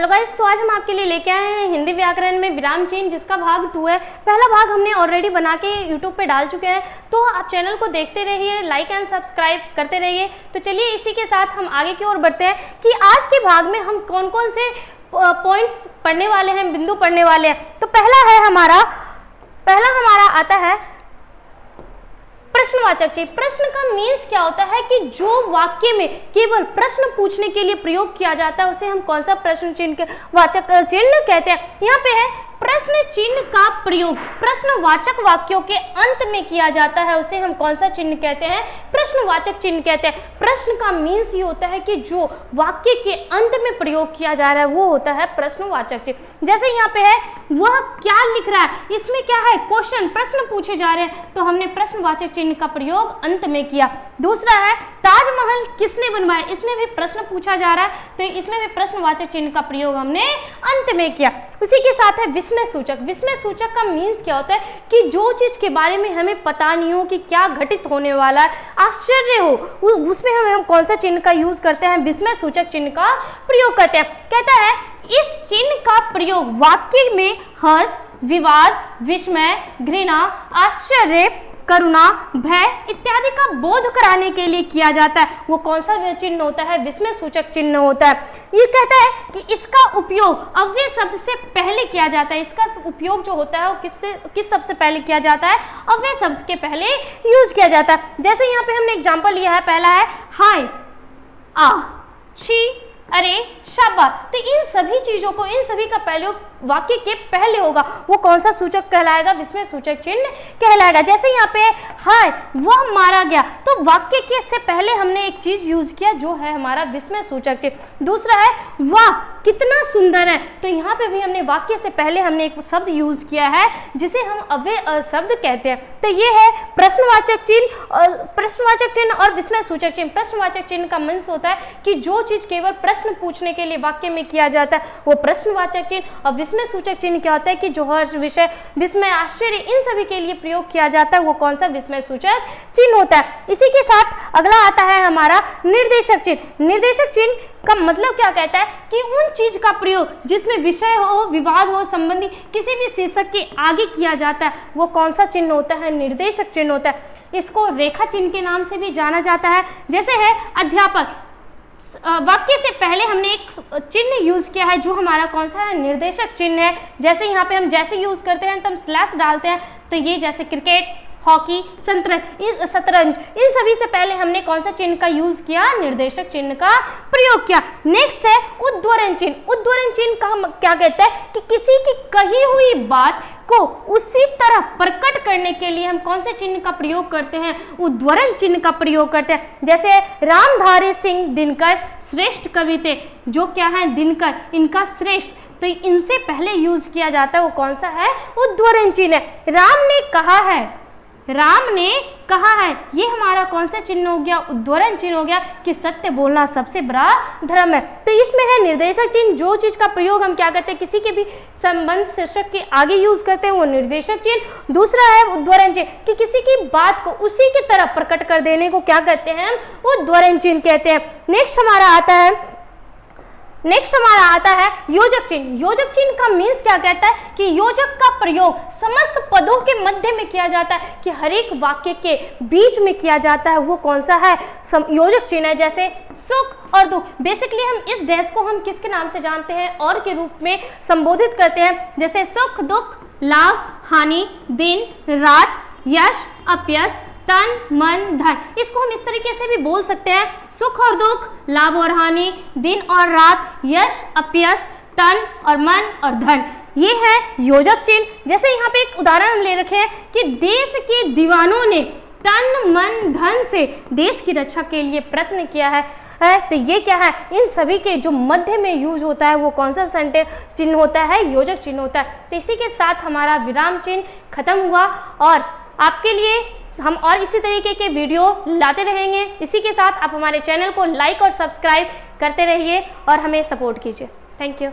Hello guys, तो आज हम आपके लिए लेके आए हैं हिंदी व्याकरण में विराम चिन्ह, जिसका भाग 2 है। पहला भाग हमने ऑलरेडी बना के यूट्यूब पे डाल चुके हैं, तो आप चैनल को देखते रहिए, लाइक एंड सब्सक्राइब करते रहिए। तो चलिए इसी के साथ हम आगे की ओर बढ़ते हैं कि आज के भाग में हम कौन कौन से पॉइंट्स पढ़ने वाले हैं, बिंदु पढ़ने वाले हैं। तो पहला हमारा आता है प्रश्नवाचक चिन्ह। प्रश्न का मीन्स क्या होता है कि जो वाक्य में केवल प्रश्न पूछने के लिए प्रयोग किया जाता है उसे हम कौन सा प्रश्न चिन्ह वाचक चिन्ह कहते हैं। यहाँ पे है प्रश्न चिन्ह का प्रयोग प्रश्नवाचक वाक्यों के अंत में किया जाता है, उसे हम कौन सा चिन्ह कहते हैं? प्रश्नवाचक चिन्ह कहते हैं। प्रश्न का मीन्स ये होता है कि जो वाक्य के अंत में प्रयोग किया जा रहा है वो होता है प्रश्नवाचक चिन्ह। जैसे यहाँ पे है वह क्या लिख रहा है, इसमें क्या है? क्वेश्चन, प्रश्न पूछे जा रहे हैं, तो हमने प्रश्नवाचक चिन्ह का प्रयोग अंत में किया। दूसरा है ताजमहल किसने बनवाया, इसमें भी प्रश्न पूछा जा रहा है, तो इसमें भी प्रश्नवाचक चिन्ह का प्रयोग हमने अंत में किया। उसी के साथ है विस्मय सूचक। विस्मय सूचक का मीन्स क्या होता है कि जो चीज के बारे में हमें पता नहीं हो कि क्या घटित होने वाला है, आश्चर्य हो, उसमें हम कौन सा चिन्ह का यूज करते हैं? विस्मय सूचक चिन्ह का प्रयोग करते हैं। कहता है इस चिन्ह का प्रयोग वाक्य में हर्ष, विवाद, विस्मय, घृणा, आश्चर्य, करुणा, भय इत्यादि का बोध कराने के लिए किया जाता है। वो कौन सा चिन्ह होता है? विस्मय सूचक चिन्ह होता है। ये कहता है कि इसका उपयोग अव्यय शब्द से पहले किया जाता है। इसका उपयोग जो होता है वो किस शब्द से पहले किया जाता है? अव्यय शब्द के पहले यूज किया जाता है। जैसे यहाँ पे हमने एग्जाम्पल लिया है, पहला है हाय, आ, छी, अरे, शाबाश। तो इन सभी चीजों को, इन सभी का प्रयोग वाक्य के पहले होगा, वो कौन सा सूचक कहलाएगा? विस्मय सूचक चिन्ह कहलाएगा। जैसे यहाँ पे हाय, वह मारा गया, तो वाक्य के से पहले हमने एक चीज यूज किया जो है हमारा विस्मय सूचक चिन्ह। दूसरा है वाह कितना सुंदर है, तो यहाँ पे भी हमने वाक्य से पहले हमने एक शब्द यूज किया है जिसे हम अव्यय शब्द कहते हैं। तो ये है प्रश्नवाचक चिन्ह और विस्मय सूचक चिन्ह। प्रश्नवाचक चिन्ह का मीन्स होता है कि जो चीज केवल प्रश्न पूछने के लिए वाक्य में किया जाता है वो प्रश्नवाचक चिन्ह, और विस्मय सूचक चिन्ह क्या होता है कि जो हर्ष, विषय, विस्मय, आश्चर्य इन सभी के लिए प्रयोग किया जाता है वो कौन सा विस्मय सूचक चिन्ह होता है। इसी के साथ अगला आता है हमारा निर्देशक चिन्ह। निर्देशक चिन्ह का मतलब क्या कहता है कि उन चीज का प्रयोग जिसमें विषय हो, विवाद हो, संबंधी किसी भी शीर्षक के आगे किया जाता है वो कौन सा चिन्ह होता है? निर्देशक चिन्ह होता है। इसको रेखा चिन्ह के नाम से भी जाना जाता है। जैसे है अध्यापक, वाक्य से पहले हमने एक चिन्ह यूज किया है जो हमारा कौन सा है? निर्देशक चिन्ह है। जैसे यहाँ पे हम जैसे यूज करते हैं तो हम स्लैश डालते हैं, तो ये जैसे क्रिकेट, हॉकी, शतरंज इन सभी से पहले हमने कौन सा चिन्ह का यूज किया? निर्देशक चिन्ह का प्रयोग किया। नेक्स्ट है उद्धरण चिन्ह। उद्धरण चिन्ह का क्या कहता है कि किसी की कही हुई बात को उसी तरह प्रकट करने के लिए हम कौन से चिन्ह का प्रयोग करते हैं? उद्धरण चिन्ह का प्रयोग करते हैं। जैसे रामधारी सिंह दिनकर श्रेष्ठ कवि थे, जो क्या है? दिनकर, इनका श्रेष्ठ, तो इनसे पहले यूज किया जाता है वो कौन सा है? उद्धरण चिन्ह है। राम ने कहा है, राम ने कहा है, ये हमारा कौन सा चिन्ह हो गया? उद्धरण चिन्ह हो गया कि सत्य बोलना सबसे बड़ा धर्म है। तो इसमें है निर्देशक चिन्ह, जो चीज का प्रयोग हम क्या करते हैं किसी के भी संबंध शीर्षक के आगे यूज करते हैं वो निर्देशक चिन्ह। दूसरा है उद्धरण चिन्ह कि किसी की बात को उसी की तरह प्रकट कर देने को क्या कहते हैं? हम उद्धरण चिन्ह कहते हैं। नेक्स्ट हमारा आता है योजक चिन्ह। योजक चिन्ह का मीन्स क्या कहता है कि योजक का प्रयोग समस्त पदों के मध्य में किया जाता है, कि हर एक वाक्य के बीच में किया जाता है, वो कौन सा है? योजक चिन्ह है। जैसे सुख और दुख, बेसिकली हम इस डैश को हम किसके नाम से जानते हैं? और के रूप में संबोधित करते हैं। जैसे सुख, दुख, लाभ, हानि, दिन, रात, यश, अपयश, तन, मन, धन। इसको हम इस तरीके से भी बोल सकते हैं, सुख और दुख, लाभ और हानि, दिन और रात, यश, अपयश, तन और मन और धन, ये है योजक चिन्ह। जैसे यहाँ पे एक उदाहरण हम ले रखे हैं कि देश के दीवानों ने तन, मन, धन से देश की रक्षा के लिए प्रयत्न किया है। तो ये क्या है? इन सभी के जो मध्य में यूज होता है वो कौन सा सेंटेंस चिन्ह होता है? योजक चिन्ह होता है। तो इसी के साथ हमारा विराम चिन्ह खत्म हुआ, और आपके लिए हम और इसी तरीके के वीडियो लाते रहेंगे। इसी के साथ आप हमारे चैनल को लाइक और सब्सक्राइब करते रहिए और हमें सपोर्ट कीजिए। Thank you.